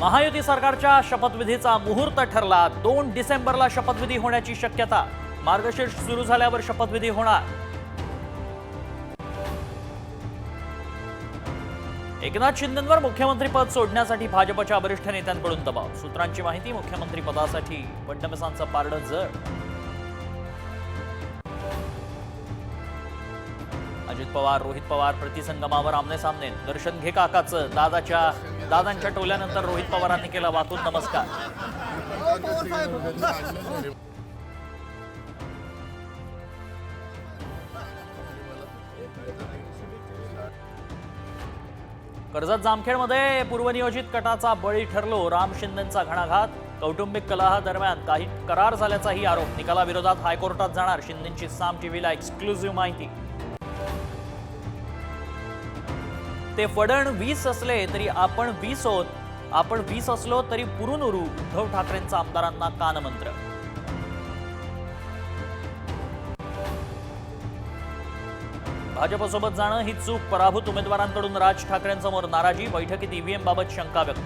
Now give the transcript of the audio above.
महायुती सरकारच्या शपथविधीचा मुहूर्त ठरला। 2 डिसेंबरला शपथविधी होण्याची शक्यता। मार्गशीर्ष सुरू झाल्यावर शपथविधी होणार। एकनाथ शिंदेंवर मुख्यमंत्रीपद सोडण्यासाठी भाजपच्या वरिष्ठ नेत्यांकडून दबाव। सूत्रांची माहिती, मुख्यमंत्रीपदासाठी फडणवीसांचं पारडं जड। अजित पवार रोहित पवार प्रतिसंगमावर आमने-सामने। दर्शन घे काकाचं। दादांच्या टोल्यानंतर रोहित पवारांनी केला वाकून नमस्कार। कर्जत जामखेडमध्ये पूर्वनियोजित कटाचा बळी ठरलो। राम शिंदेंचा घणाघात। कौटुंबिक कलहा दरम्यान काही करार झाल्याचाही आरोप। निकालाविरोधात हायकोर्टात जाणार। शिंदेंची साम टीव्हीला एक्सक्लुझिव्ह माहिती। ते फडण 20 असले तरी आपण 20 होत। आपण 20 असलो तरी पुरून उरू। उद्धव ठाकरेंचा आमदारांना कानमंत्र। भाजपसोबत जाणं ही चूक। पराभूत उमेदवारांकडून राज ठाकरेंसमोर नाराजी। बैठकीत ईव्हीएम बाबत शंका व्यक्त।